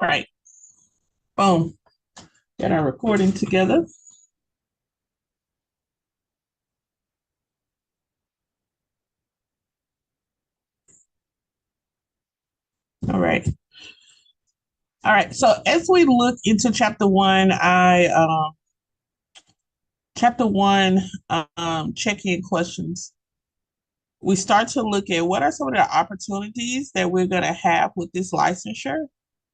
Right. Boom. Get our recording together. All right. All right. So as we look into chapter one, check-in questions. We start to look at what are some of the opportunities that we're going to have with this licensure.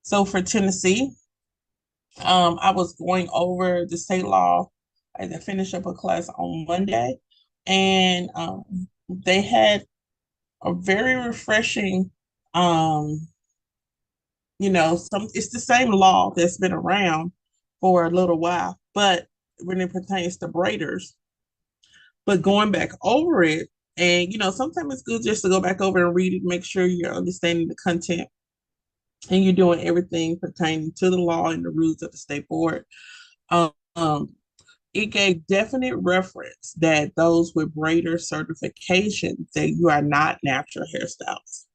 So for Tennessee, I was going over the state law. I finished up a class on Monday, and they had a very refreshing some it's the same law that's been around for a little while, but when it pertains to braiders, but going back over it, and sometimes it's good just to go back over and read it, make sure you're understanding the content and you're doing everything pertaining to the law and the rules of the state board. Um, it gave definite reference that those with braider certification that you are not natural hairstylists.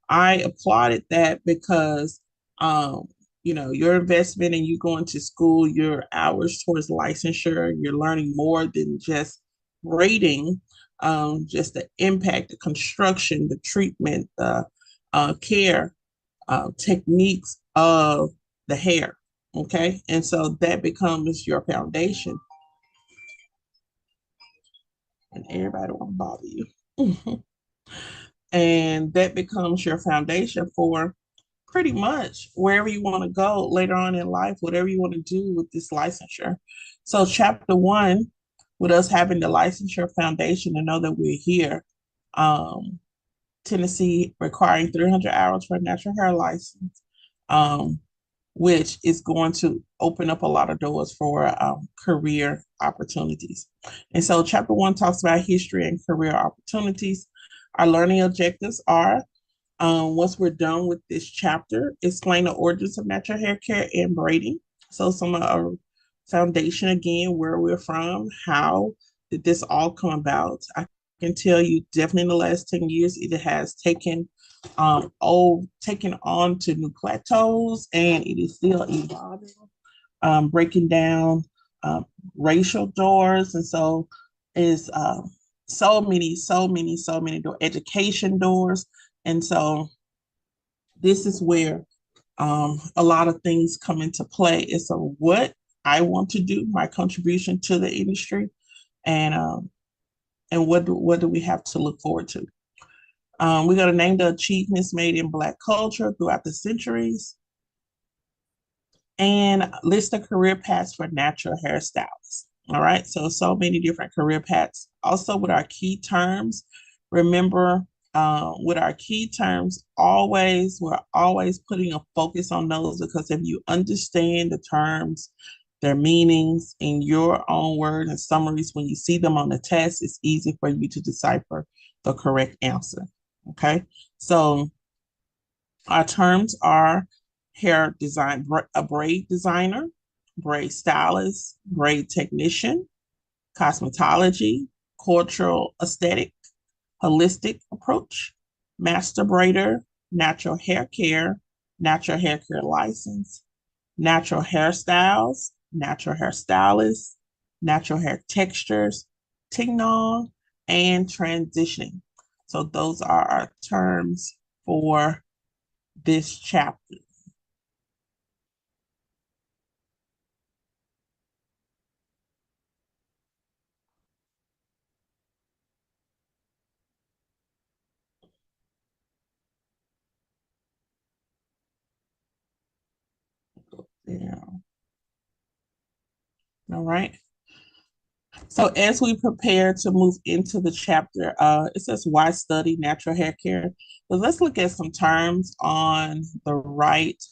I applauded that because, um, your investment and you going to school, your hours towards licensure, you're learning more than just rating, just the impact, the construction, the treatment, the care, techniques of the hair. Okay. And so that becomes your foundation, and everybody want to bother you. And that becomes your foundation for pretty much wherever you want to go later on in life, whatever you want to do with this licensure. So, chapter one, with us having the licensure foundation to know that we're here, um, Tennessee requiring 300 hours for a natural hair license, um, which is going to open up a lot of doors for career opportunities. And so, chapter one talks about history and career opportunities. Our learning objectives are once we're done with this chapter, explain the origins of natural hair care and braiding. So some of our foundation again, where we're from, how did this all come about? I can tell you definitely in the last 10 years, it has taken on to new plateaus and it is still evolving, breaking down um, racial doors. And so is so many education doors. And so this is where a lot of things come into play. It's a what I want to do, my contribution to the industry, and what do we have to look forward to? We're going to name the achievements made in Black culture throughout the centuries and list the career paths for natural hairstylists. All right, so many different career paths. Also, with our key terms, remember with our key terms, we're always putting a focus on those because if you understand the terms, their meanings in your own words and summaries, when you see them on the test, it's easy for you to decipher the correct answer. Okay, so our terms are hair design, a braid designer, braid stylist, braid technician, cosmetology, cultural aesthetic, holistic approach, master braider, natural hair care, natural hair care license, natural hairstyles, natural hairstylists, natural hair textures, tignon, and transitioning. So those are our terms for this chapter. Yeah. All right. So as we prepare to move into the chapter, it says why study natural hair care. So let's look at some terms on the right.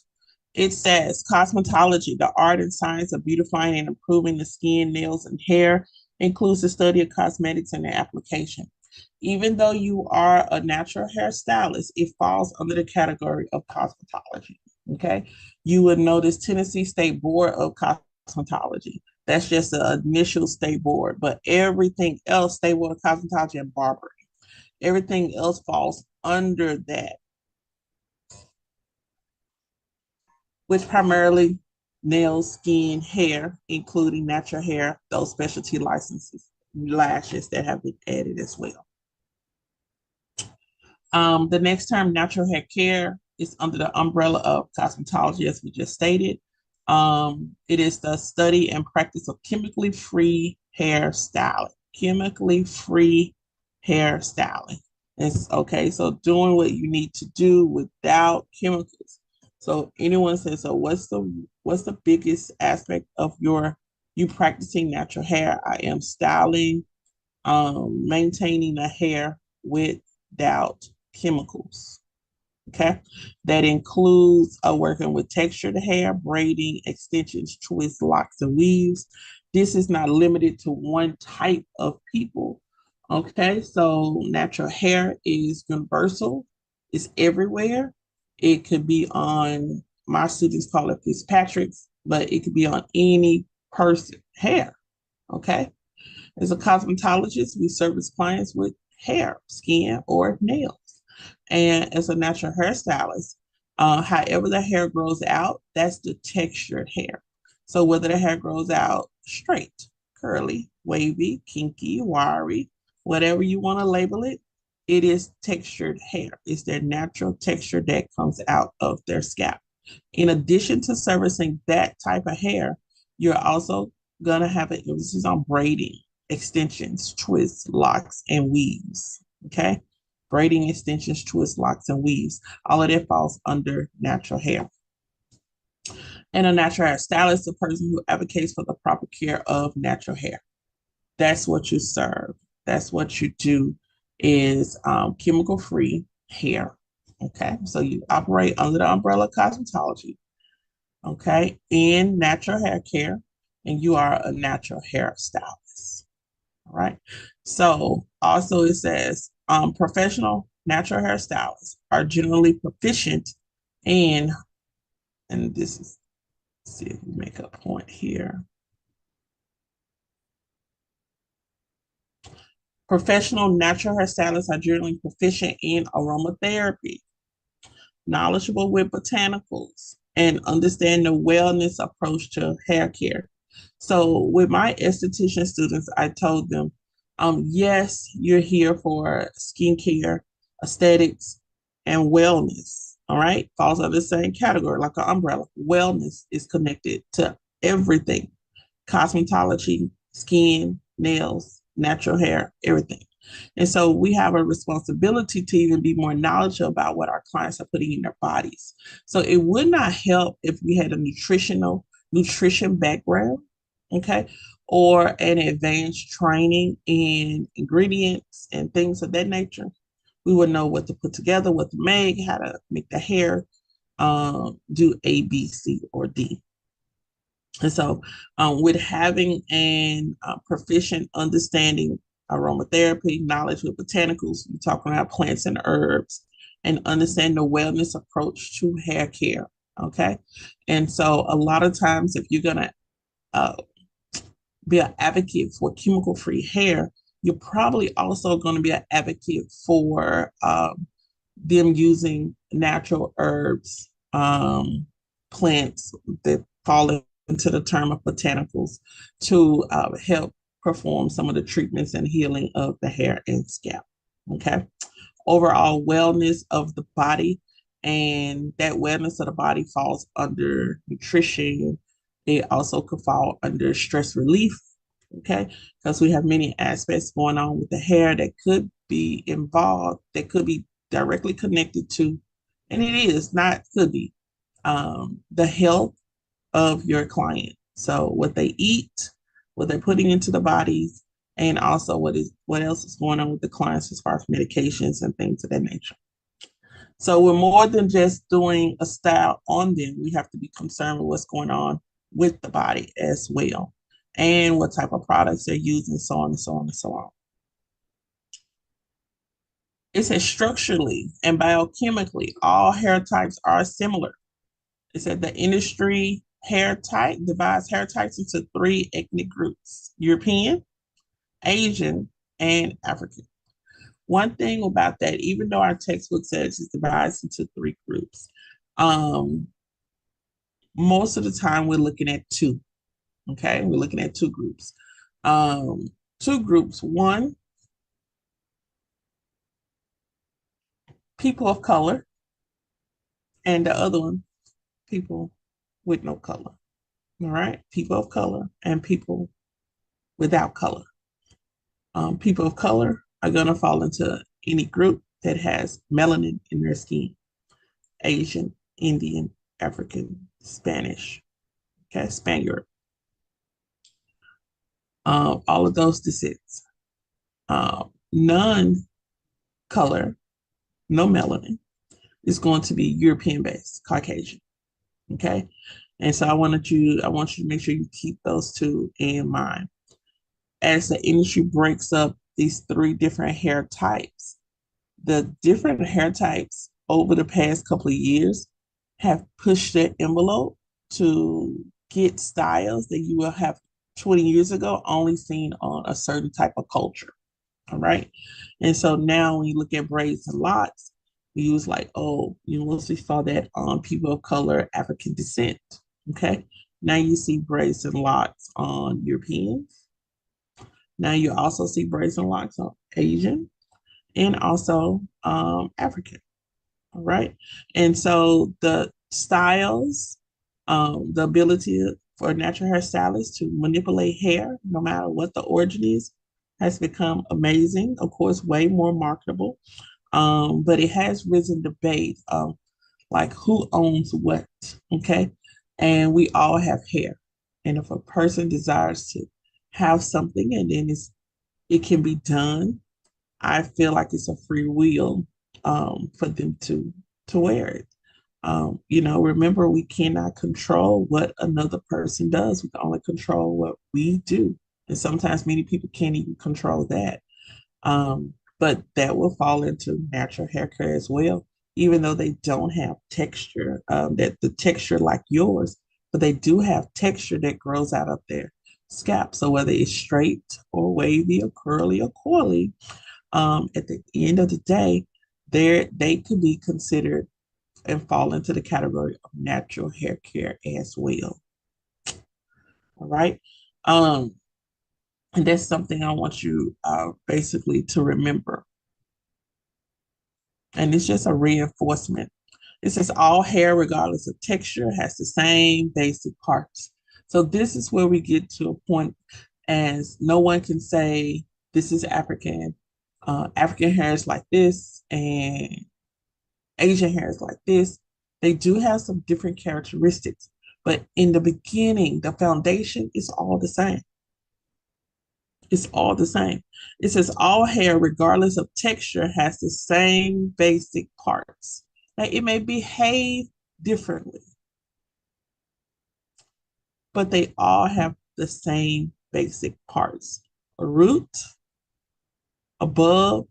It says cosmetology, the art and science of beautifying and improving the skin, nails, and hair, includes the study of cosmetics and their application. Even though you are a natural hairstylist, it falls under the category of cosmetology. Okay. You would notice Tennessee State Board of Cosmetology. That's just the initial state board, but everything else, State Board of Cosmetology and Barbering, everything else falls under that. which primarily nails, skin, hair, including natural hair, those specialty licenses, lashes that have been added as well. The next term, natural hair care, is under the umbrella of cosmetology, as we just stated. It is the study and practice of chemically free hair styling. Chemically free hair styling. It's okay. So doing what you need to do without chemicals. So anyone says, so what's the biggest aspect of you practicing natural hair? I am styling, maintaining the hair without chemicals. Okay, that includes working with textured hair, braiding, extensions, twists, locks, and weaves. This is not limited to one type of people. Okay, so natural hair is universal, it's everywhere. It could be on, my students call it Fitzpatrick's, but it could be on any person hair. Okay, as a cosmetologist, we service clients with hair, skin, or nails. And as a natural hairstylist, however the hair grows out, that's the textured hair. So whether the hair grows out straight, curly, wavy, kinky, wiry, whatever you want to label it, it is textured hair. It's their natural texture that comes out of their scalp. In addition to servicing that type of hair, you're also going to have an emphasis on braiding, extensions, twists, locks, and weaves. Okay? Braiding, extensions, twists, locks, and weaves. All of that falls under natural hair. And a natural hair stylist is a person who advocates for the proper care of natural hair. That's what you serve. That's what you do is chemical-free hair. Okay, so you operate under the umbrella of cosmetology, okay, in natural hair care, and you are a natural hair stylist. All right. So also it says professional natural hairstylists are generally proficient in, and this is, see if we make a point here. Professional natural hairstylists are generally proficient in aromatherapy, knowledgeable with botanicals, and understand the wellness approach to hair care. So with my esthetician students, I told them, yes, you're here for skincare, aesthetics, and wellness. All right, falls under the same category, like an umbrella. Wellness is connected to everything: cosmetology, skin, nails, natural hair, everything. And so we have a responsibility to even be more knowledgeable about what our clients are putting in their bodies. So it would not help if we had a nutrition background, okay, or an advanced training in ingredients and things of that nature. We would know what to put together, what to make, how to make the hair do A, B, C, or D. And so, with having an proficient understanding aromatherapy, knowledge with botanicals, we're talking about plants and herbs, and understand the wellness approach to hair care. Okay. And so, a lot of times, if you're going to uh, be an advocate for chemical free hair, you're probably also going to be an advocate for them using natural herbs, plants that fall into the term of botanicals to help perform some of the treatments and healing of the hair and scalp. Okay. Overall wellness of the body, and that wellness of the body falls under nutrition. It also could fall under stress relief. Okay. Because we have many aspects going on with the hair that could be involved, that could be directly connected to, and it is not could be the health of your client. So what they eat, what they're putting into the bodies, and also what else is going on with the clients as far as medications and things of that nature. So we're more than just doing a style on them. We have to be concerned with what's going on with the body as well, and what type of products they're using, so on and so on and so on. It says structurally and biochemically, all hair types are similar. It said the industry hair type divides hair types into three ethnic groups: European, Asian, and African. One thing about that, even though our textbook says it divides into three groups, um, Most of the time, we're looking at two. Okay, we're looking at two groups. Um, Two groups. One, people of color, and the other one, people with no color. All right, people of color and people without color. People of color are going to fall into any group that has melanin in their skin: Asian, Indian, African, Spanish, okay, Spaniard, all of those descents. None color, no melanin, is going to be European based, Caucasian. Okay. And so I want you to make sure you keep those two in mind. As the industry breaks up these three different hair types, the different hair types over the past couple of years have pushed the envelope to get styles that you will have 20 years ago only seen on a certain type of culture. All right. And so now when you look at braids and locks, we use like, oh, you mostly saw that on people of color, African descent. Okay. Now you see braids and locks on Europeans. Now you also see braids and locks on Asian and also African. All right. And so the styles, the ability for natural hairstylists to manipulate hair, no matter what the origin is, has become amazing. Of course, way more marketable. But it has risen debate of like who owns what. Okay. And we all have hair. And if a person desires to have something and then it can be done, I feel like it's a free will for them to wear it. Remember, we cannot control what another person does. We can only control what we do. And sometimes many people can't even control that. But that will fall into natural hair care as well, even though they don't have texture, that the texture like yours, but they do have texture that grows out of their scalp. So whether it's straight or wavy or curly or coily, at the end of the day, they could be considered and fall into the category of natural hair care as well. All right. Um, and that's something I want you basically to remember. And it's just a reinforcement. It says all hair, regardless of texture, has the same basic parts. So this is where we get to a point as no one can say this is African. African hair is like this, and Asian hair is like this. They do have some different characteristics, but in the beginning, the foundation is all the same. It's all the same. It says all hair, regardless of texture, has the same basic parts. Now, it may behave differently, but they all have the same basic parts: a root, a bulb,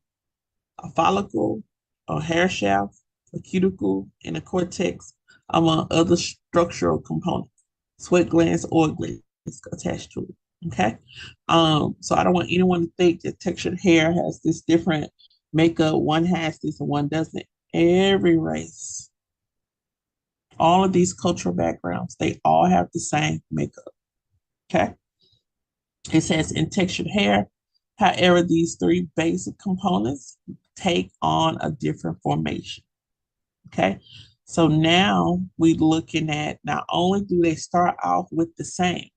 a follicle, a hair shaft, a cuticle, and a cortex, among other structural components. Sweat glands, oil glands attached to it. Okay. So I don't want anyone to think that textured hair has this different makeup. One has this and one doesn't. Every race, all of these cultural backgrounds, they all have the same makeup. Okay. It says in textured hair, however, these three basic components take on a different formation. Okay. So now we're looking at not only do they start off with the same,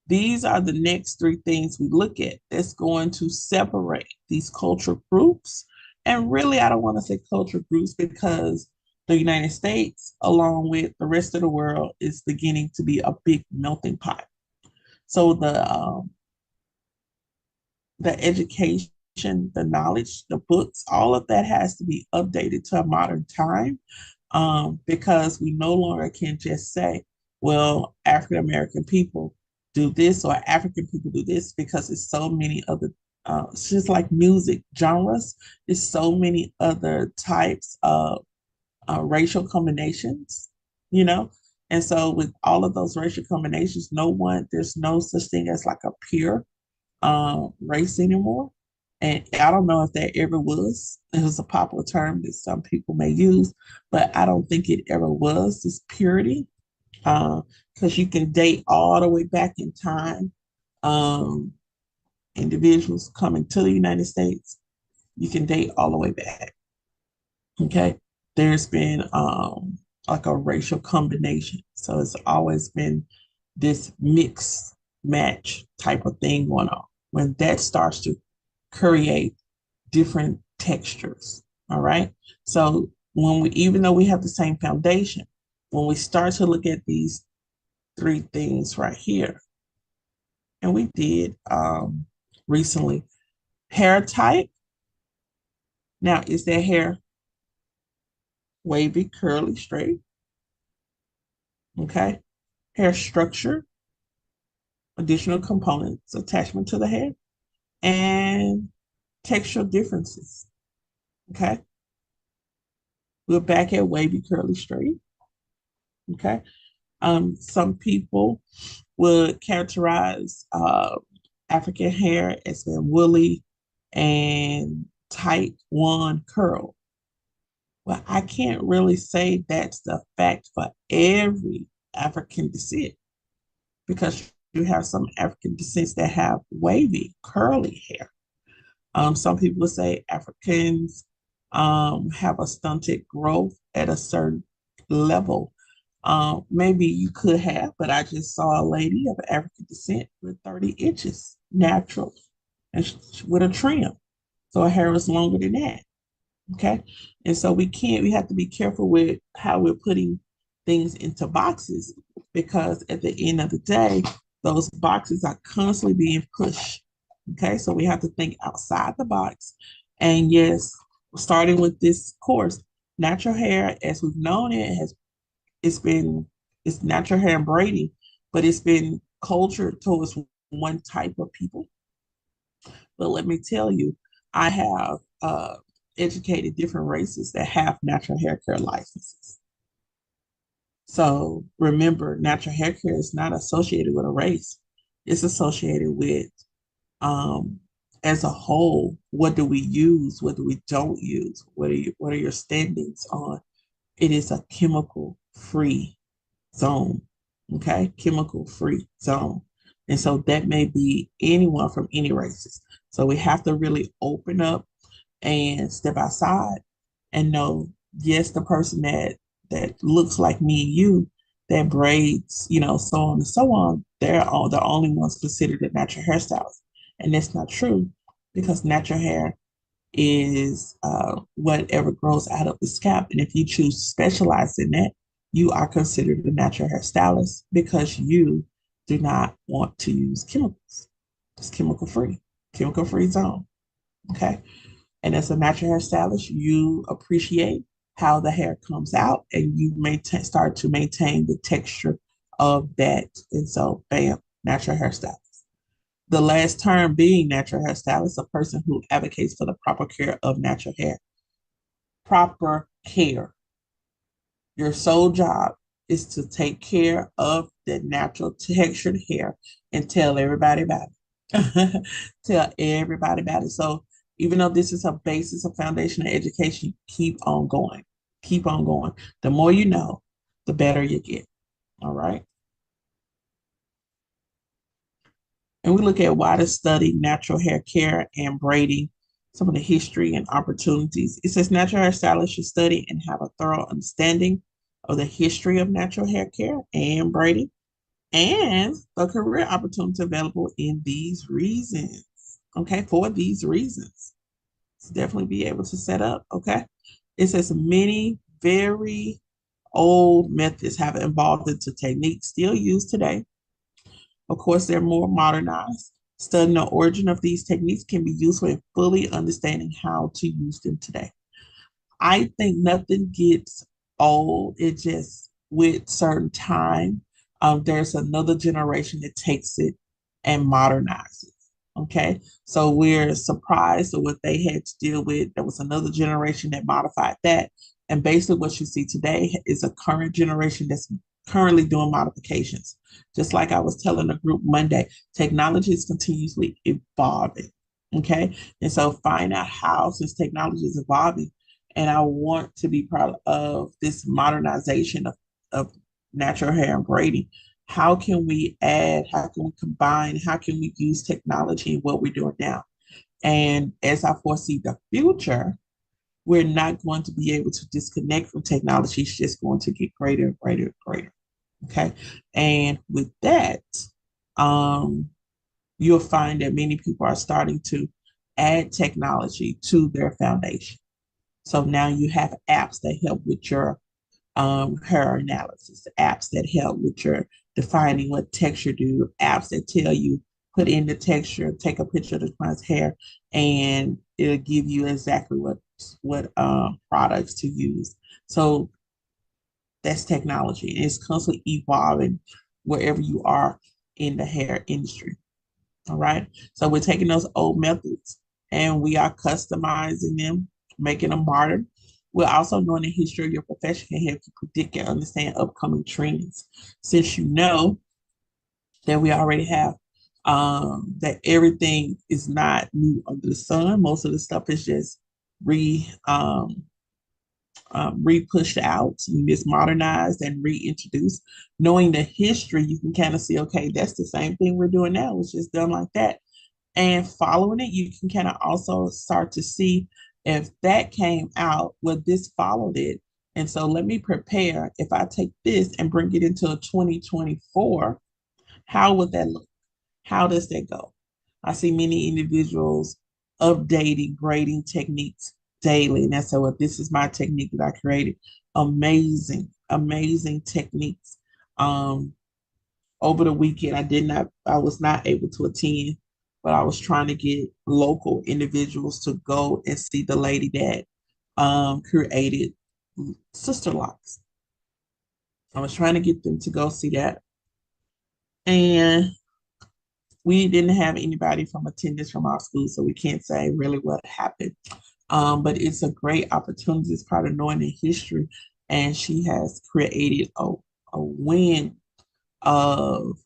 these are the next three things we look at that's going to separate these culture groups. And really, I don't want to say culture groups because the United States, along with the rest of the world, is beginning to be a big melting pot. So the education, the knowledge, the books, all of that has to be updated to a modern time, because we no longer can just say, well, African American people do this or African people do this, because it's so many other, it's just like music genres, there's so many other types of racial combinations, you know? And so with all of those racial combinations, there's no such thing as like a pure race anymore. And I don't know if there ever was. It was a popular term that some people may use, but I don't think it ever was this purity. because you can date all the way back in time. Um, Individuals coming to the United States, you can date all the way back. Okay. There's been like a racial combination. So it's always been this mix match type of thing going on. When that starts to create different textures. All right. So when we, even though we have the same foundation, when we start to look at these three things right here, and we did recently, hair type. Now, is that hair wavy, curly, straight? Okay. Hair structure, additional components, attachment to the hair, and textural differences. Okay. We're back at wavy, curly, straight. Okay. Some people would characterize African hair as being woolly and tight one curl. Well, I can't really say that's the fact for every African descent because you have some African descents that have wavy, curly hair. Some people say Africans have a stunted growth at a certain level. Maybe you could have, but I just saw a lady of African descent with 30 inches natural and with a trim. So her hair was longer than that. Okay. And so we have to be careful with how we're putting things into boxes because at the end of the day, those boxes are constantly being pushed. Okay. So we have to think outside the box. And yes, starting with this course, natural hair, as we've known it, it's been it's natural hair and braiding, but it's been cultured towards one type of people. But let me tell you, I have educated different races that have natural hair care licenses. So remember, natural hair care is not associated with a race. It's associated with, um, as a whole, what do we use? What do we don't use? What are your standings on? It is a chemical free zone. Okay, chemical free zone. And so that may be anyone from any races. So we have to really open up and step outside and know, yes, the person that looks like me and you, that braids, so on and so on, they're all the only ones considered a natural hairstylist. And that's not true because natural hair is whatever grows out of the scalp. And if you choose to specialize in that, you are considered a natural hairstylist because you do not want to use chemicals. It's chemical free zone. Okay. And as a natural hairstylist, you appreciate how the hair comes out and you start to maintain the texture of that. And so, bam, natural hairstylist. The last term being natural hairstylist, a person who advocates for the proper care of natural hair. Proper care. Your sole job is to take care of the natural textured hair and tell everybody about it. Tell everybody about it. So even though this is a basis of foundational education, keep on going. Keep on going. The more you know, the better you get. All right. And we look at why to study natural hair care and braiding, some of the history and opportunities. It says natural hairstylists should study and have a thorough understanding of the history of natural hair care and braiding and the career opportunities available in these reasons. Okay, for these reasons. So definitely be able to set up. Okay. It says many very old methods have evolved into techniques still used today. Of course, they're more modernized. Studying the origin of these techniques can be useful in fully understanding how to use them today. I think nothing gets old. It just, with certain time, there's another generation that takes it and modernizes. Okay. So we're surprised at what they had to deal with. There was another generation that modified that. And basically, what you see today is a current generation that's currently doing modifications. Just like I was telling the group Monday, technology is continuously evolving. Okay. And so find out how, since technology is evolving, and I want to be part of this modernization of natural hair and braiding. How can we add, how can we combine, how can we use technology in what we're doing now? And as I foresee the future, we're not going to be able to disconnect from technology. It's just going to get greater and greater and greater. Okay. And with that, um, you'll find that many people are starting to add technology to their foundation. So now you have apps that help with your hair analysis, apps that help with your defining what texture do, apps that tell you put in the texture, take a picture of the client's hair, and it'll give you exactly what products to use. So that's technology. It's constantly evolving wherever you are in the hair industry. All right. So we're taking those old methods and we are customizing them, making them modern. We're also knowing the history of your profession can help you predict and understand upcoming trends. Since you know that we already have that everything is not new under the sun, most of the stuff is just re re-pushed out, and just modernized and reintroduced. Knowing the history, you can kind of see, okay, that's the same thing we're doing now. It's just done like that. And following it, you can kind of also start to see if that came out, well, this followed it. And so let me prepare. If I take this and bring it into a 2024, how would that look? How does that go? I see many individuals updating grading techniques daily. And that's so well, this is my technique that I created. Amazing, amazing techniques. Um, Over the weekend, I was not able to attend, but I was trying to get local individuals to go and see the lady that created Sister Locks. I was trying to get them to go see that. And we didn't have anybody from attendance from our school, so we can't say really what happened. But it's a great opportunity. It's part of knowing the history. And she has created a win of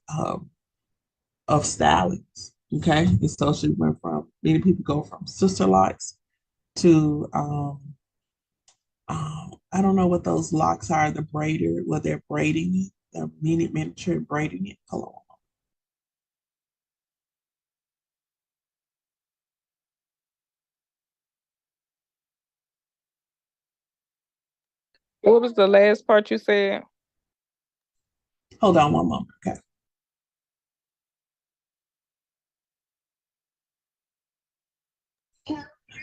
stylings. Okay. And so she went from many people go from sister locks to I don't know what those locks are, the braider, where they're braiding it, the miniature braiding it. Hold on. What was the last part you said? Hold on one moment. Okay.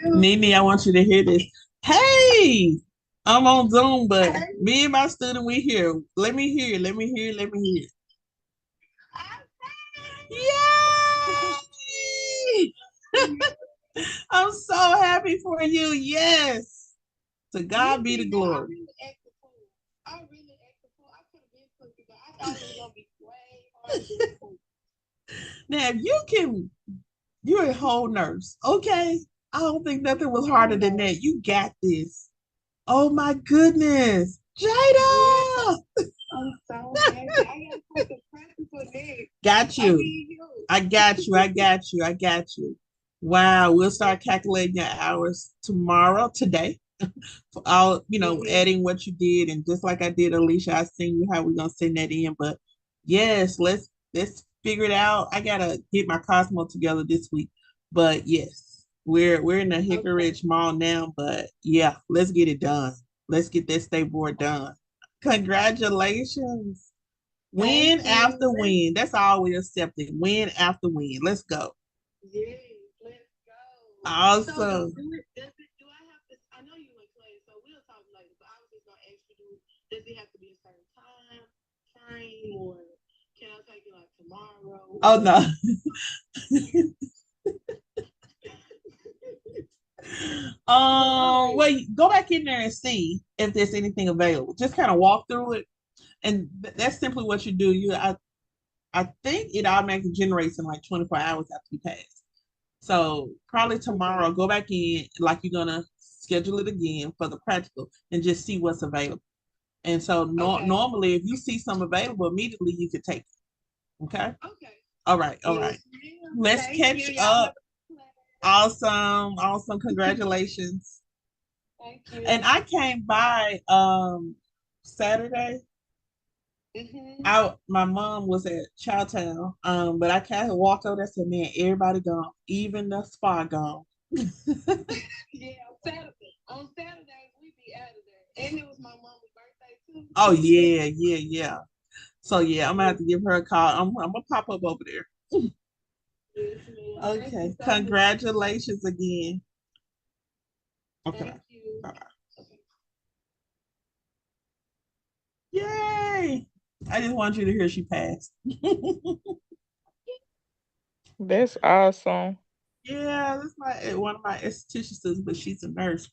Nene, I want you to hear this. Hey, I'm on Zoom, but me and my student, we here. Let me hear. Let me hear. Let me hear. Yay! I'm so happy for you. Yes. To God be the glory. Now, if you can, you're a whole nurse, okay? I don't think nothing was harder than that. You got this. Oh my goodness. Jada! I'm so happy. I gotta put the practice for next. Got you. I got you. I got you. I got you. Wow. We'll start calculating your hours tomorrow, today. I'll, adding what you did, and just like I did, Alicia, I seen you how we're gonna send that in. But yes, let's figure it out. I gotta get my Cosmo together this week. But yes, we're in the Hickory Ridge Mall now. But yeah, let's get it done. Let's get that state board done. Congratulations. Win after win. That's all we accepted. Win after win. Let's go. Yes, let's go. Awesome. So do I have to? I know you in class, so we'll talk later. But I was just gonna ask you, does it have to be a certain time frame, or can I take it like tomorrow? Oh no. Well, go back in there and see if there's anything available. Just kind of walk through it, and that's simply what you do. I think it automatically generates in like 24 hours after you pass. So probably tomorrow, go back in like you're gonna schedule it again for the practical and just see what's available. And so normally, if you see some available immediately, you could take it. Okay. Okay. All right. All right. Let's catch up. Awesome. Awesome. Congratulations. Thank you. And I came by Saturday My mom was at Chowtown, but I kind of walked over there and said, man, everybody gone, even the spa gone. Oh yeah, yeah, yeah. So yeah, I'm gonna have to give her a call. I'm gonna pop up over there. Okay. Congratulations again. Okay. Bye-bye. Yay! I just want you to hear she passed. That's awesome. Yeah, that's one of my estheticians, but she's a nurse.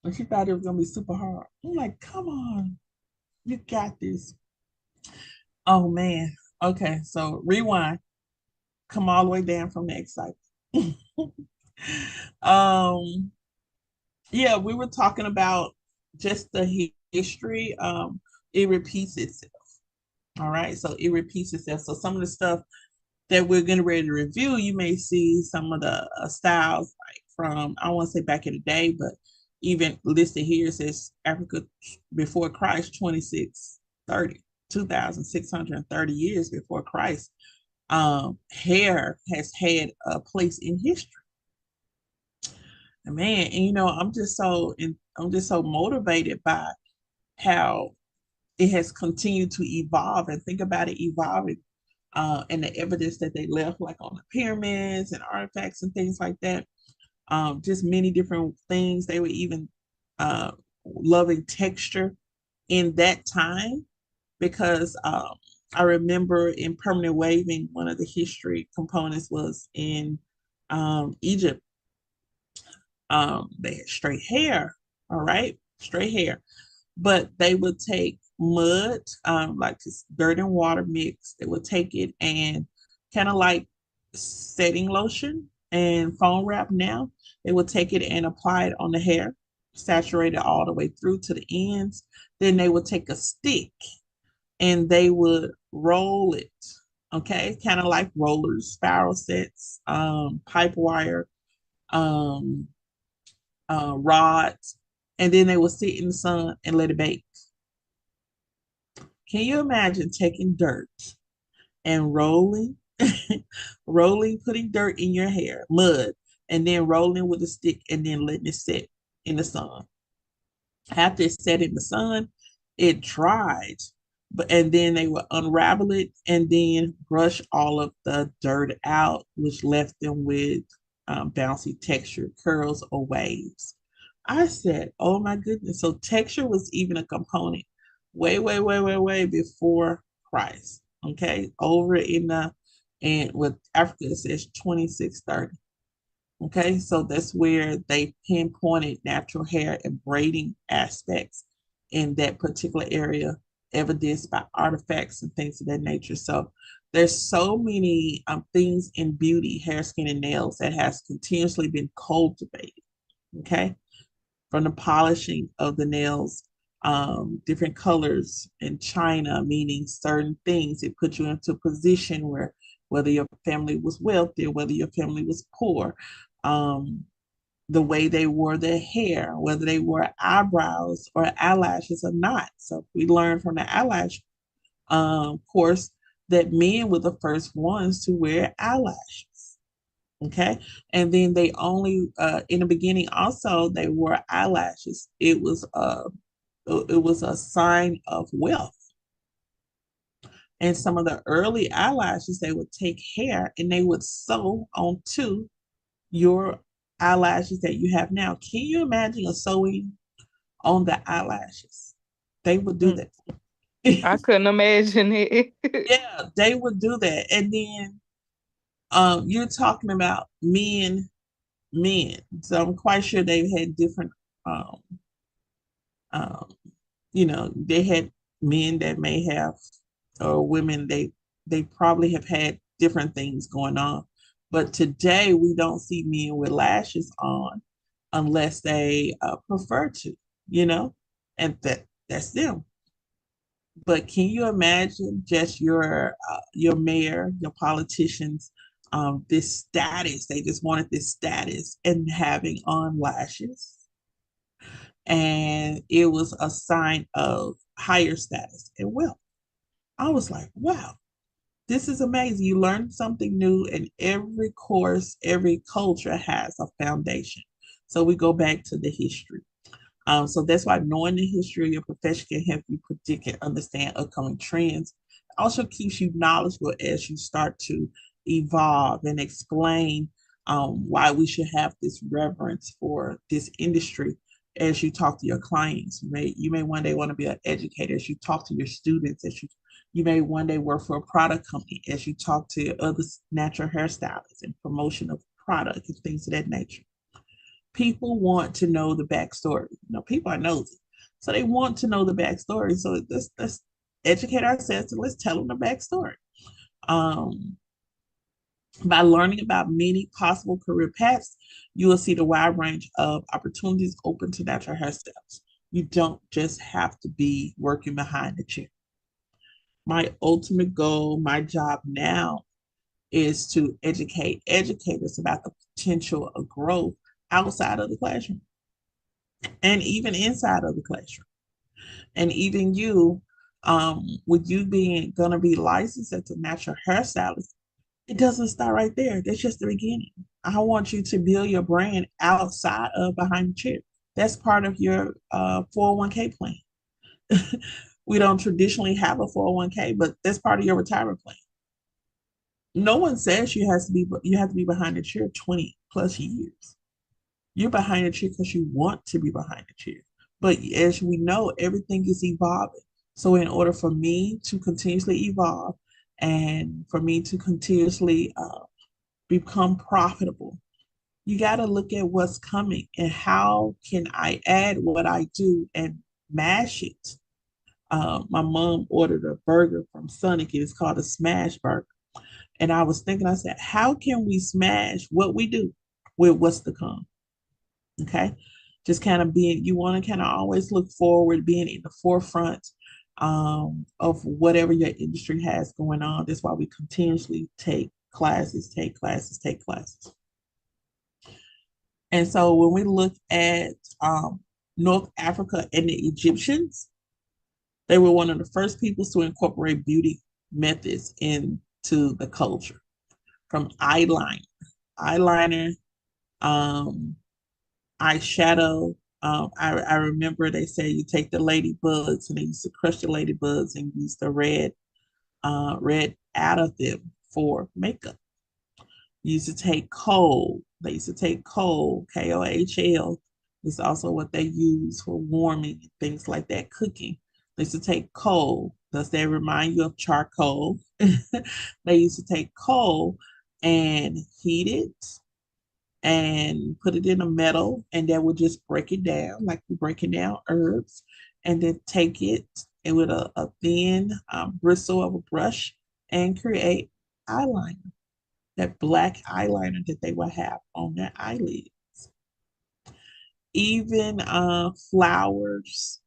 And she thought it was gonna be super hard. I'm like, come on, you got this. Oh man. Okay, so rewind. Come all the way down from the excitement. um, yeah, we were talking about just the history. It repeats itself. All right, so it repeats itself. So some of the stuff that we're getting ready to review, you may see some of the styles like from, I want to say back in the day, but even listed here says Africa before Christ, 2630, 2,630 years before Christ. Hair has had a place in history. And man, and I'm just so motivated by how it has continued to evolve, and think about it evolving and the evidence that they left, like on the pyramids and artifacts and things like that. Just many different things. They were even uh, loving texture in that time because I remember in permanent waving, one of the history components was in Egypt. They had straight hair, all right, straight hair, but they would take mud, like just dirt and water mix. They would take it and kind of like setting lotion and foam wrap now. They would take it and apply it on the hair, saturate it all the way through to the ends. Then they would take a stick and they would roll it, okay, kind of like rollers, spiral sets, pipe wire, um, rods, and then they would sit in the sun and let it bake. Can you imagine taking dirt and rolling, rolling, putting dirt in your hair, mud, and then rolling with a stick and then letting it sit in the sun? After it set in the sun, it dried, but and then they would unravel it and then brush all of the dirt out, which left them with bouncy texture, curls, or waves. I said, "Oh my goodness!" So texture was even a component way, way, way, way, way before Christ. Okay, over in the and with Africa it says 2630. Okay, so that's where they pinpointed natural hair and braiding aspects in that particular area, evidenced by artifacts and things of that nature. So there's so many things in beauty, hair, skin, and nails that has continuously been cultivated. Okay, from the polishing of the nails, different colors in China, meaning certain things. It put you into a position where whether your family was wealthy or whether your family was poor, um, the way they wore their hair, whether they wore eyebrows or eyelashes or not. So we learned from the eyelash course that men were the first ones to wear eyelashes. Okay. And then they only in the beginning also they wore eyelashes. It was a sign of wealth. And some of the early eyelashes, they would take hair and they would sew onto your eyelashes that you have now. Can you imagine a sewing on the eyelashes? They would do Mm, that. I couldn't imagine it. Yeah, they would do that. And then you're talking about men. So I'm quite sure they've had different um, um, they had men that may have, or women, they probably have had different things going on. But today we don't see men with lashes on unless they prefer to, you know, and that's them. But can you imagine just your mayor, your politicians, this status? They just wanted this status and having on lashes, and it was a sign of higher status and wealth. I was like, wow, this is amazing. You learn something new, and every course, every culture has a foundation. So we go back to the history. So that's why knowing the history of your profession can help you predict and understand upcoming trends. It also keeps you knowledgeable as you start to evolve and explain why we should have this reverence for this industry as you talk to your clients. You may one day want to be an educator as you talk to your students, you may one day work for a product company as you talk to other natural hairstylists and promotion of product and things of that nature. People want to know the backstory. People are nosy. So they want to know the backstory. So let's educate ourselves and let's tell them the backstory. Um, by learning about many possible career paths, you will see the wide range of opportunities open to natural hairstyles. You don't just have to be working behind the chair. My ultimate goal, my job now, is to educate educators about the potential of growth outside of the classroom and even inside of the classroom. And even you, with you being gonna be licensed as a natural hairstylist, it doesn't start right there. That's just the beginning. I want you to build your brand outside of behind the chair. That's part of your 401k plan. We don't traditionally have a 401k, but that's part of your retirement plan. No one says you have to be behind the chair 20 plus years. You're behind the chair because you want to be behind the chair. But as we know, everything is evolving. So in order for me to continuously evolve and for me to continuously become profitable, you got to look at what's coming and how can I add what I do and mash it. My mom ordered a burger from Sonic. It's called a smash burger. And I was thinking, I said, how can we smash what we do with what's to come? Okay. Just kind of being, you want to kind of always look forward, being in the forefront of whatever your industry has going on. That's why we continuously take classes, take classes, take classes. And so when we look at North Africa and the Egyptians, they were one of the first peoples to incorporate beauty methods into the culture, from eyeliner, um, eyeshadow. I remember they say you take the ladybugs, and they used to crush the ladybugs and use the red out of them for makeup. Used to take coal. They used to take coal, KOHL. It's also what they use for warming and things like that, cooking. They used to take coal. Does that remind you of charcoal? They used to take coal and heat it and put it in a metal, and that would just break it down like you're breaking down herbs, and then take it and with a thin bristle of a brush and create eyeliner, that black eyeliner that they would have on their eyelids. Even flowers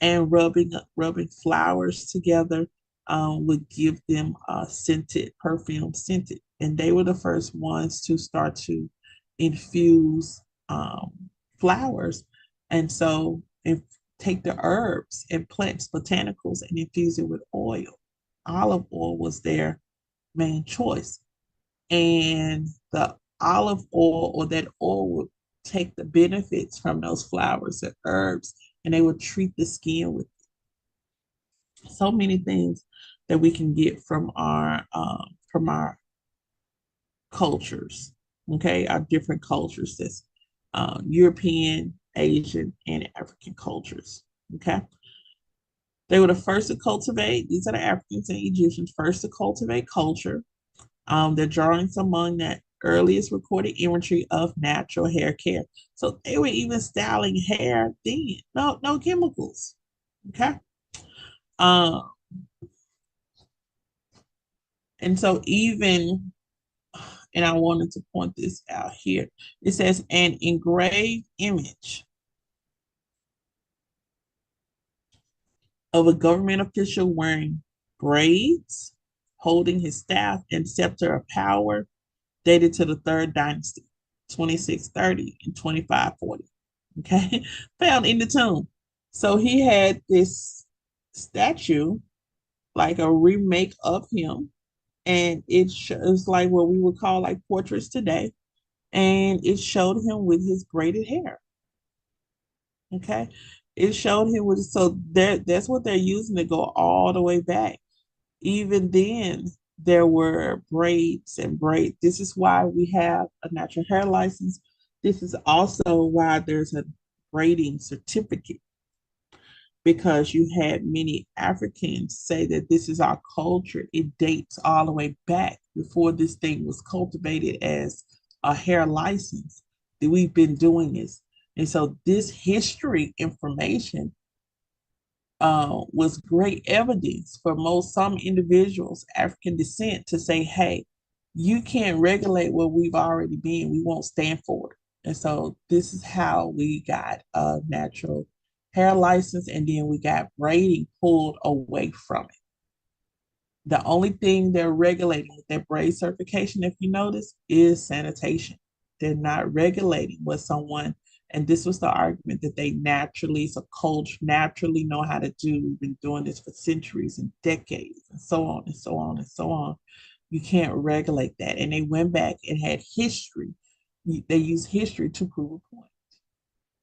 and rubbing flowers together would give them scented perfume scented, and they were the first ones to start to infuse flowers, and so if take the herbs and plants botanicals and infuse it with oil. Olive oil was their main choice, and the olive oil or that oil would take the benefits from those flowers and herbs, and they would treat the skin with so many things that we can get from our cultures. Okay, our different cultures, this European, Asian, and African cultures. Okay, they were the first to cultivate. These are the Africans and Egyptians first to cultivate culture. Their drawings among the earliest recorded imagery of natural hair care. So they were even styling hair then. No chemicals. Okay. Um, and so even, and I wanted to point this out here. It says an engraved image of a government official wearing braids, holding his staff and scepter of power, dated to the third dynasty, 2630 and 2540. Okay, found in the tomb. So he had this. statue, like a remake of him, and it shows like what we would call like portraits today, and it showed him with his braided hair. Okay, it showed him with so that's what they're using to go all the way back. Even then, there were braids and braid. This is why we have a natural hair license. This is also why there's a braiding certificate because you had many Africans say that this is our culture. It dates all the way back before this thing was cultivated as a hair license that we've been doing this. And so this history information was great evidence for some individuals, African descent, to say, hey, you can't regulate what we've already been. We won't stand for it. And so this is how we got a natural hair license, and then we got braiding pulled away from it. The only thing they're regulating with that braid certification, if you notice, is sanitation. They're not regulating what someone, and this was the argument that they naturally, it's a culture, naturally know how to do. We've been doing this for centuries and decades, and so on and so on and so on. You can't regulate that. And they went back and had history. They use history to prove a point.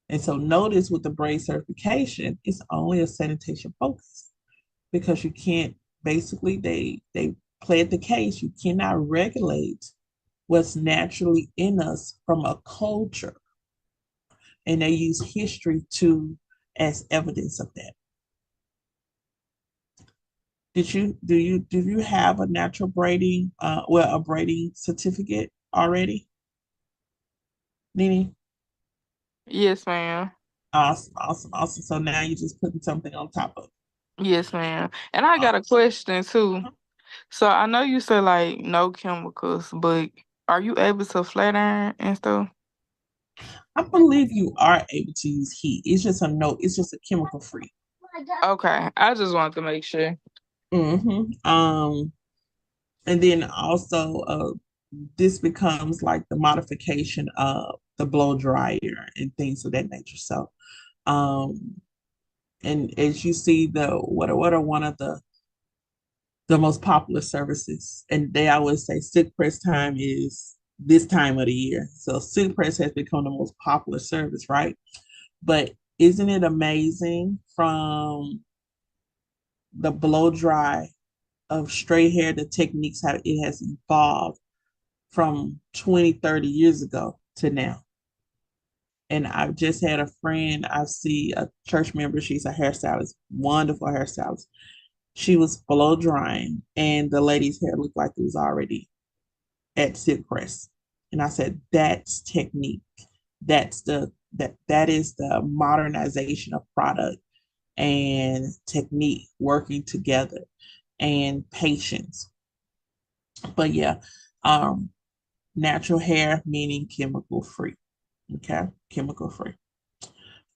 And so notice with the braid certification, it's only a sanitation focus because you can't basically they played the case. You cannot regulate what's naturally in us from a culture. And they use history to as evidence of that. Do you have a natural braiding a braiding certificate already, Nini? Yes, ma'am. Awesome, awesome, awesome. So now you're just putting something on top of it. Yes, ma'am. And I got a question too. So I know you said like no chemicals, but are you able to flat iron and stuff? I believe you are able to use heat. It's just a no, it's just a chemical free. Okay, I just wanted to make sure. And then also this becomes like the modification of the blow dryer and things of that nature. So um and as you see what are one of the most popular services, and they always say silk press time is this time of the year. So silk press has become the most popular service, right? But isn't it amazing from the blow dry of straight hair, the techniques, how it has evolved from 20, 30 years ago to now? And I've just had a friend, I see a church member, she's a hairstylist, wonderful hairstylist. She was blow drying, and the lady's hair looked like it was already at silk press. And I said, that's technique. That is the modernization of product and technique working together and patience. But yeah, um, natural hair meaning chemical free. Okay, chemical free.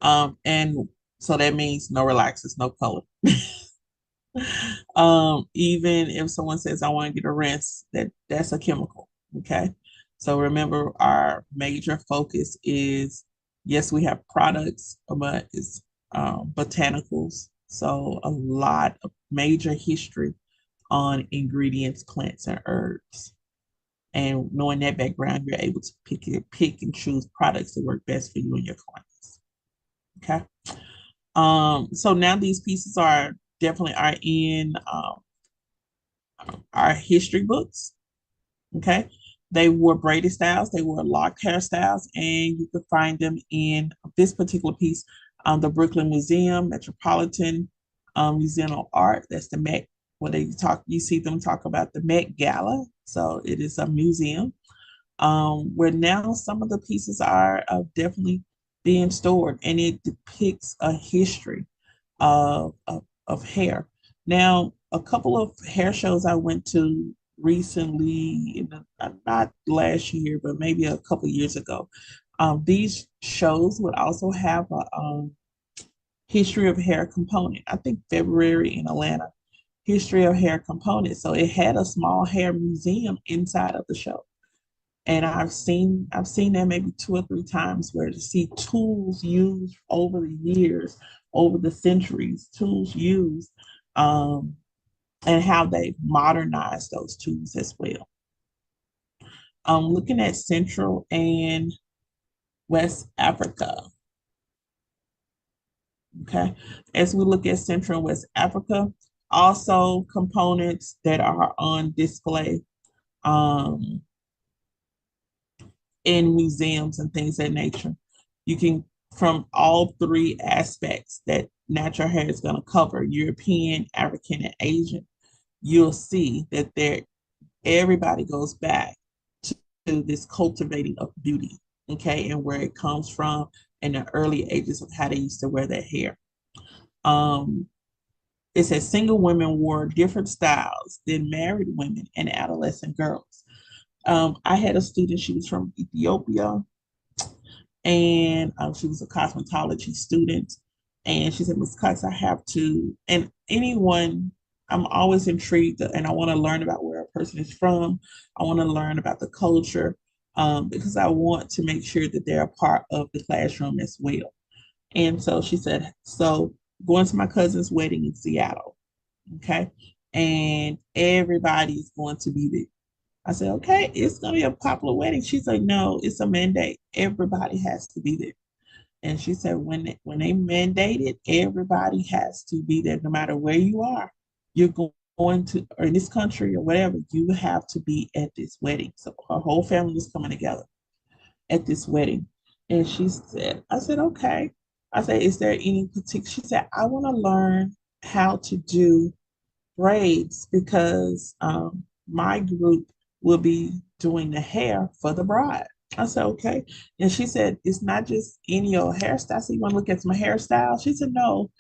And so that means no relaxers, no color. Even if someone says I want to get a rinse, that's a chemical. Okay. So remember our major focus is yes, we have products, but it's botanicals. So a lot of major history on ingredients, plants, and herbs. And knowing that background, you're able to pick and choose products that work best for you and your clients. Okay. So now these pieces are definitely are in our history books. Okay. They were braided styles, they were locked hairstyles, and you could find them in this particular piece, the Brooklyn Museum, Metropolitan Museum of Art. That's the Met, where they talk, you see them talk about the Met Gala. So it is a museum where now some of the pieces are definitely being stored, and it depicts a history of hair. Now, a couple of hair shows I went to recently, not last year, but maybe a couple of years ago. These shows would also have a history of hair component. I think February in Atlanta, history of hair component. So it had a small hair museum inside of the show. And I've seen that maybe two or three times where to see tools used over the years, over the centuries, tools used, um, and how they modernized those tools as well. Looking at Central and West Africa. Okay. As we look at Central and West Africa, also components that are on display um, in museums and things of that nature. You can, from all three aspects that natural hair is going to cover, European, African, and Asian, you'll see that everybody goes back to this cultivating of beauty, okay, and where it comes from in the early ages of how they used to wear their hair. Um, it says single women wore different styles than married women and adolescent girls. I had a student, she was from Ethiopia, and she was a cosmetology student. And she said, Miss Cox, I have to, and anyone, I'm always intrigued and I want to learn about where a person is from. I want to learn about the culture because I want to make sure that they're a part of the classroom as well. And so she said, so going to my cousin's wedding in Seattle, okay? And everybody's going to be there. I said, okay, it's going to be a popular wedding. She's like, no, it's a mandate. Everybody has to be there. And she said, when they mandated, everybody has to be there, no matter where you are. You're going to, or in this country or whatever, you have to be at this wedding. So her whole family was coming together at this wedding. And she said, I said, okay. I said, is there any particular? She said, I want to learn how to do braids because my group will be doing the hair for the bride. I said, okay. And she said, it's not just any old hairstyle. So you want to look at some hairstyles? She said, no,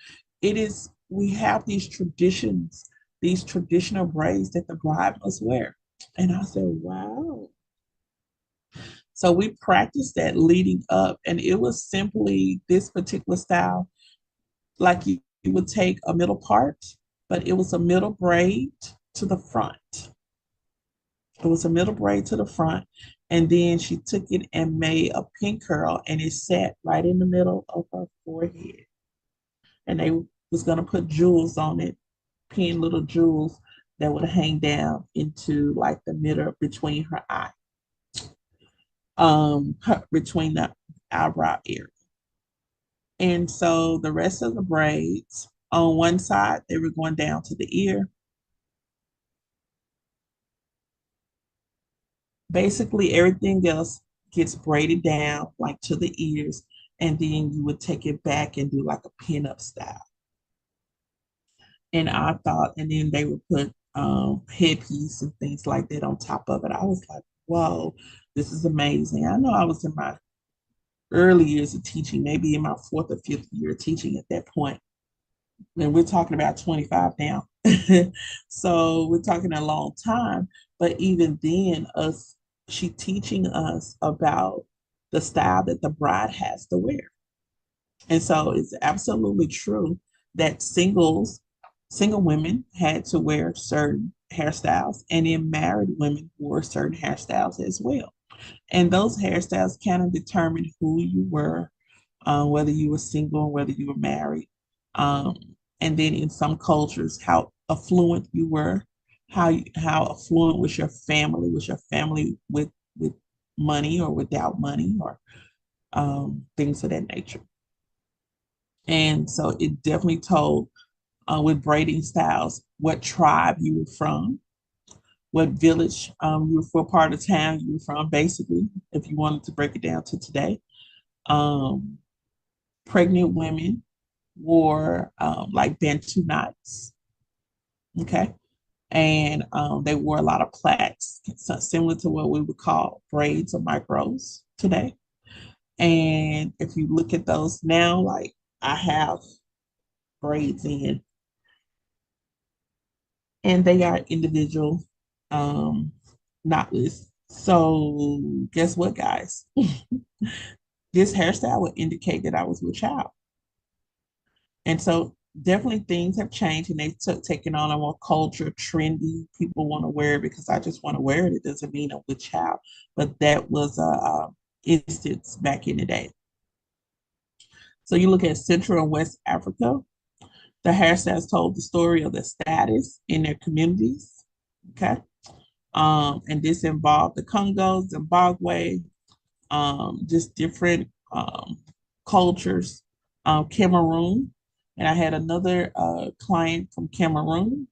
it is, we have these traditions, these traditional braids that the bride must wear. And I said, wow. So we practiced that leading up, and it was simply this particular style. Like you would take a middle part, but it was a middle braid to the front. It was a middle braid to the front. And then she took it and made a pin curl and it sat right in the middle of her forehead. And they was gonna put jewels on it, pin little jewels that would hang down into like the middle between her eye, between the eyebrow area. And so the rest of the braids on one side, they were going down to the ear. Basically, everything else gets braided down like to the ears, and then you would take it back and do like a pin up style. And I thought, and then they would put headpiece and things like that on top of it. I was like, whoa, this is amazing. I know I was in my early years of teaching, maybe in my fourth or fifth year of teaching at that point. And we're talking about 25 now. So we're talking a long time. But even then, she teaching us about the style that the bride has to wear. And so it's absolutely true that single women had to wear certain hairstyles, and then married women wore certain hairstyles as well. And those hairstyles kind of determined who you were, whether you were single or whether you were married. Um, and then in some cultures, how affluent you were, how affluent was your family with money or without money or things of that nature. And so it definitely told with braiding styles what tribe you were from, what village you were for, part of town you were from, basically, if you wanted to break it down to today. Um, Pregnant women wore like Bantu knots, okay? And they wore a lot of plaits, so similar to what we would call braids or micros today. And if you look at those now, like I have braids in, and they are individual knotless. So guess what, guys? This hairstyle would indicate that I was with child. And so definitely things have changed and they took taken on a more culture trendy. People want to wear it because I just want to wear it. It doesn't mean I'm with child, but that was a instance back in the day. So you look at Central and West Africa, the hairstyles told the story of their status in their communities. Okay. And this involved the Congo, Zimbabwe, just different cultures, Cameroon. And I had another client from Cameroon.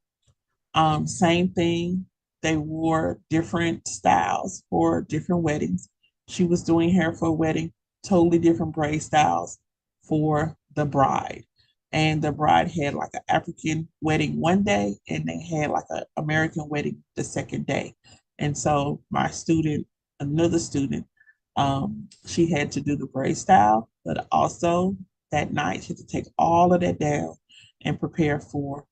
Same thing. They wore different styles for different weddings. She was doing hair for a wedding, totally different braid styles for the bride. And the bride had like an African wedding one day, and they had like an American wedding the second day. And so my student, another student, she had to do the braid style, but also that night she had to take all of that down and prepare for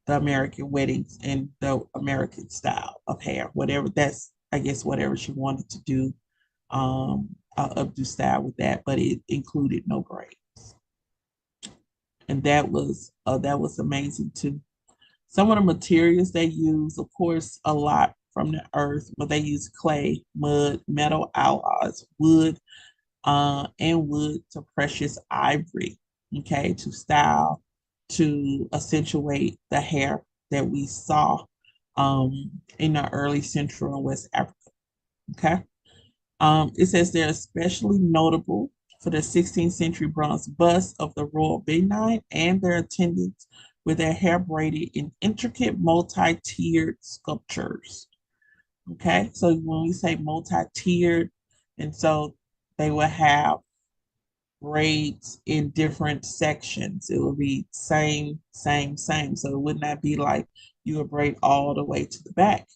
the American weddings and the American style of hair, whatever that's, I guess, whatever she wanted to do, updo style with that, but it included no braid, and that was amazing too. Some of the materials they use, of course, a lot from the earth, but they use clay, mud, metal alloys, wood, and wood to precious ivory, okay, to style, to accentuate the hair that we saw in the early Central and West Africa, okay. It says they're especially notable for the 16th century bronze bust of the royal Benin and their attendants with their hair braided in intricate multi-tiered sculptures. Okay, so when we say multi-tiered, and so they will have braids in different sections. It will be same, same, same. So it would not be like you would braid all the way to the back,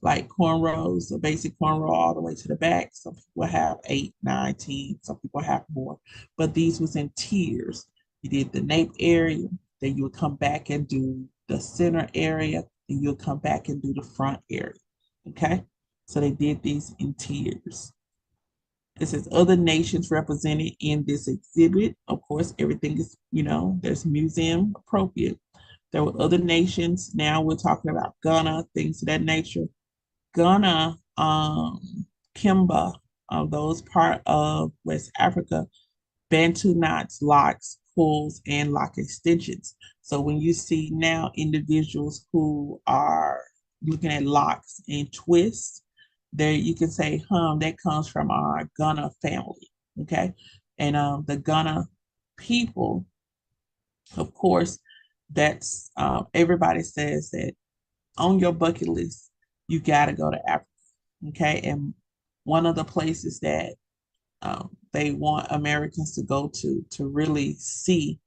like cornrows, a basic cornrow all the way to the back. Some people have 8, 9, 10. Some people have more, but these was in tiers. You did the nape area, then you would come back and do the center area, and you'll come back and do the front area. Okay, so they did these in tiers. It says other nations represented in this exhibit. Of course, everything is, there's museum appropriate. There were other nations. Now we're talking about Ghana, things of that nature. Ghana, Kimba, those part of West Africa, Bantu knots, locks, pulls, and lock extensions. So when you see now individuals who are looking at locks and twists, there you can say, that comes from our Ghana family. Okay. And the Ghana people, of course, that's everybody says that on your bucket list, you got to go to Africa. Okay. And one of the places that they want Americans to go to really see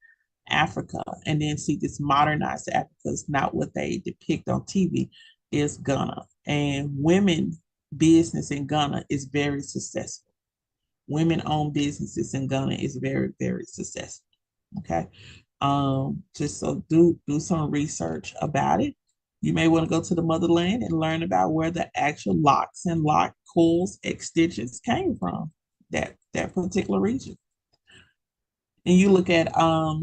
Africa and then see this modernized Africa is not what they depict on TV, is Ghana. And women business in Ghana is very successful. Women owned businesses in Ghana is very, very successful. Okay. Just so do some research about it. You may want to go to the motherland and learn about where the actual locks and lock coils extensions came from, that particular region. And you look at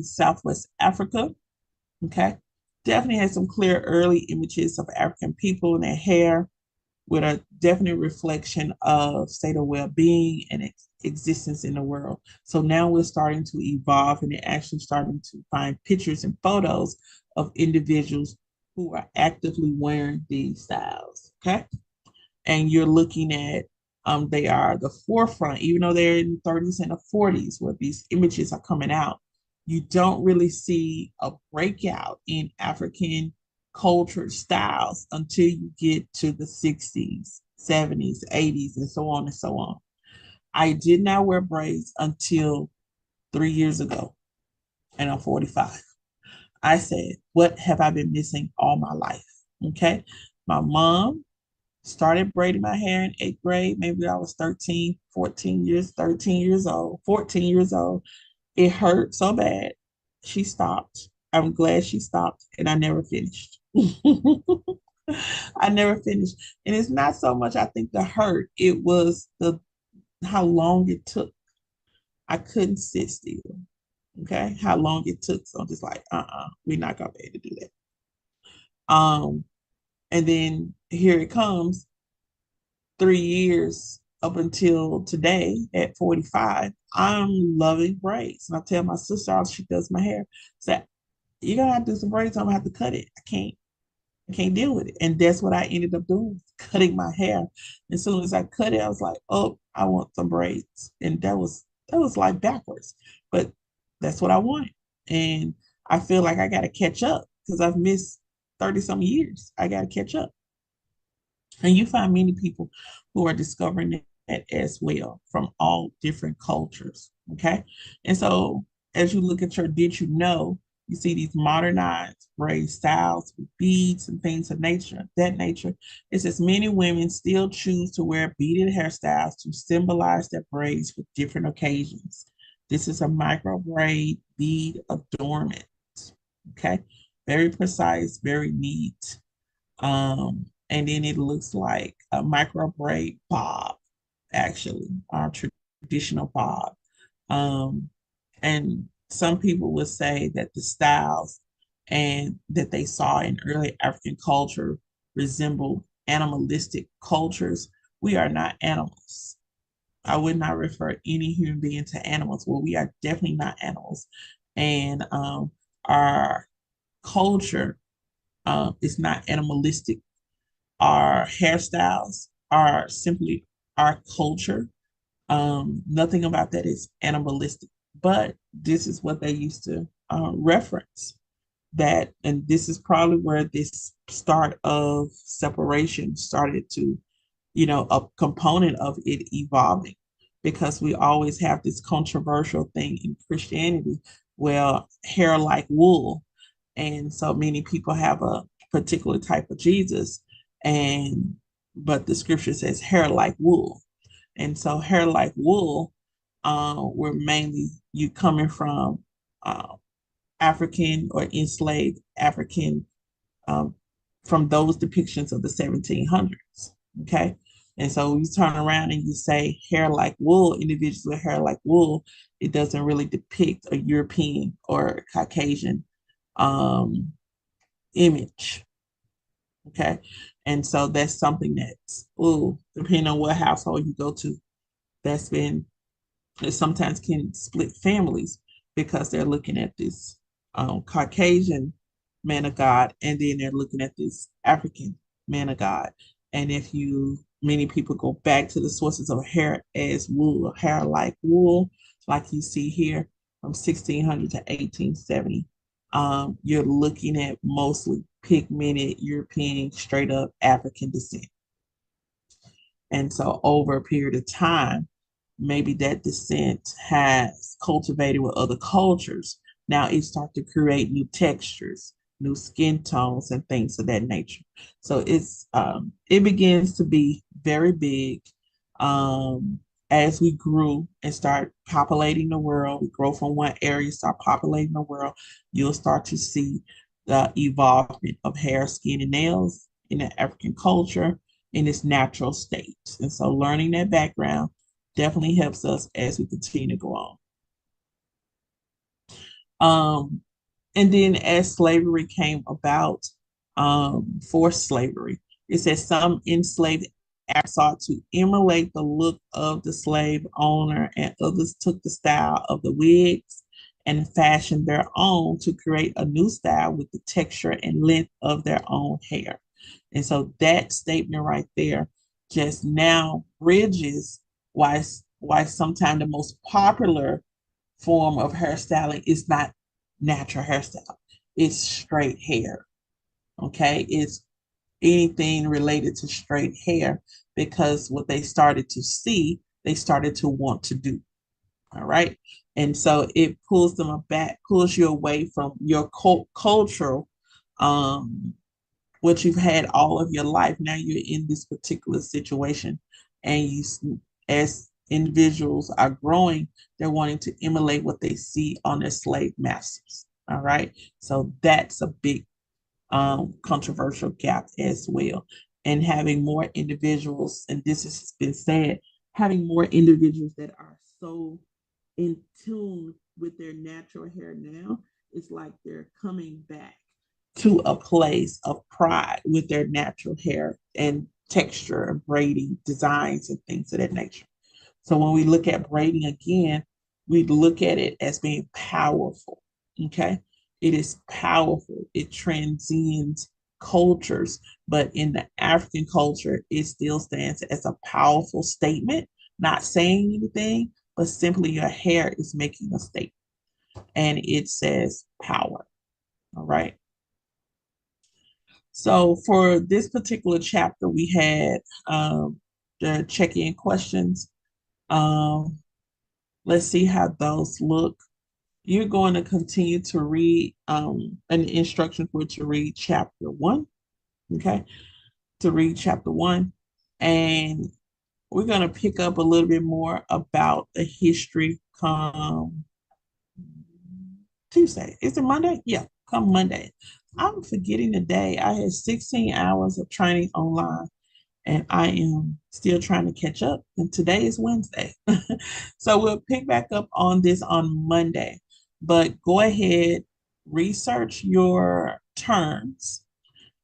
Southwest Africa, okay, definitely has some clear early images of African people and their hair with a definite reflection of state of well-being and existence in the world. So now we're starting to evolve and they're actually starting to find pictures and photos of individuals who are actively wearing these styles. Okay. And you're looking at they are the forefront, even though they're in the 30s and the 40s where these images are coming out. You don't really see a breakout in African culture styles until you get to the 60s, 70s, 80s, and so on and so on. I did not wear braids until 3 years ago, and I'm 45. I said, what have I been missing all my life? Okay. My mom started braiding my hair in eighth grade. Maybe I was 13, 14 years, 13 years old, 14 years old. It hurt so bad. She stopped. I'm glad she stopped, and I never finished. I never finished. And it's not so much, I think, the hurt, it was the how long it took. I couldn't sit still. Okay, how long it took. So I'm just like, we're not gonna be able to do that. And then here it comes, 3 years up until today at 45. I'm loving braids. And I tell my sister how she does my hair, say, you're gonna have to do some braids, I'm gonna have to cut it. I can't deal with it. And that's what I ended up doing, cutting my hair. As soon as I cut it, I was like, oh, I want some braids. And that was like backwards. But that's what I wanted. And I feel like I gotta catch up because I've missed 30 some years. I gotta catch up. And you find many people who are discovering that as well from all different cultures. Okay. And so as you look at your did you know, you see these modernized braid styles with beads and things of that nature. It says many women still choose to wear beaded hairstyles to symbolize their braids with different occasions. This is a micro braid bead adornment. Okay. Very precise, very neat. And then it looks like a micro braid bob, actually, our traditional bob. Um, and some people would say that the styles and that they saw in early African culture resemble animalistic cultures. We are not animals. I would not refer any human being to animals. Well, we are definitely not animals. And our culture is not animalistic. Our hairstyles are simply our culture. Nothing about that is animalistic, but this is what they used to reference that, and this is probably where this start of separation started to, a component of it evolving, because we always have this controversial thing in Christianity, well, hair like wool, and so many people have a particular type of Jesus, and but the scripture says hair like wool, and so hair like wool were mainly you coming from uh, African or enslaved African, um, from those depictions of the 1700s. Okay. And so you turn around and you say hair like wool, individuals with hair like wool, it doesn't really depict a European or Caucasian um, image. Okay. And so that's something that's, ooh, depending on what household you go to, that's been, it sometimes can split families because they're looking at this Caucasian man of God, and then they're looking at this African man of God. And if you, many people go back to the sources of hair as wool, hair like wool, like you see here from 1600 to 1870. You're looking at mostly pigmented European, straight up African descent. And so over a period of time, maybe that descent has cultivated with other cultures. Now it starts to create new textures, new skin tones, and things of that nature. So it begins to be very big as we grew and start populating the world. We grow from one area, start populating the world. You'll start to see the evolvement of hair, skin, and nails in the African culture in its natural state. And so learning that background definitely helps us as we continue to go on. Um, and then as slavery came about, forced slavery, it says some enslaved sought to emulate the look of the slave owner, and others took the style of the wigs and fashioned their own to create a new style with the texture and length of their own hair. And so that statement right there just now bridges why sometimes the most popular form of hairstyling is not natural hairstyle. It's straight hair. Okay. It's anything related to straight hair, because what they started to see, they started to want to do. All right. And so it pulls them back, pulls you away from your cultural, um, what you've had all of your life. Now you're in this particular situation, and as individuals are growing, they're wanting to emulate what they see on their slave masters. All right. So that's a big controversial gap as well. And having more individuals, and this has been said, having more individuals that are so in tune with their natural hair now, it's like they're coming back to a place of pride with their natural hair and texture and braiding designs and things of that nature. So when we look at braiding again, we look at it as being powerful. Okay. It is powerful. It transcends cultures, but in the African culture, it still stands as a powerful statement, not saying anything, but simply your hair is making a statement and it says power. All right. So for this particular chapter, we had the check-in questions. Um, let's see how those look. You're going to continue to read an instruction for you to read chapter one. Okay, to read chapter one, and we're going to pick up a little bit more about the history come Tuesday. Is it Monday? Yeah, come Monday. I'm forgetting the day. I had 16 hours of training online and I am still trying to catch up. And today is Wednesday. So we'll pick back up on this on Monday. But go ahead, research your terms.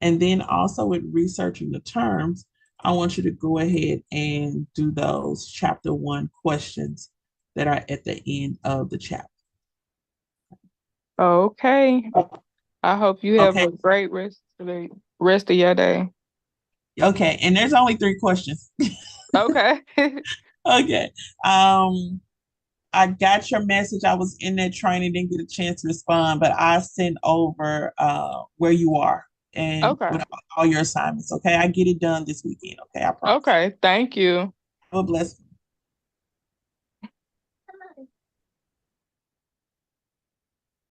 And then also with researching the terms, I want you to go ahead and do those chapter one questions that are at the end of the chapter. Okay. I hope you have Okay. a great rest of your day. Okay. And there's only three questions. Okay. Okay. I got your message. I was in that training, didn't get a chance to respond, but I sent over where you are and Okay. with all your assignments. Okay. I get it done this weekend. Okay. I promise. Okay. Thank you. Have a blessed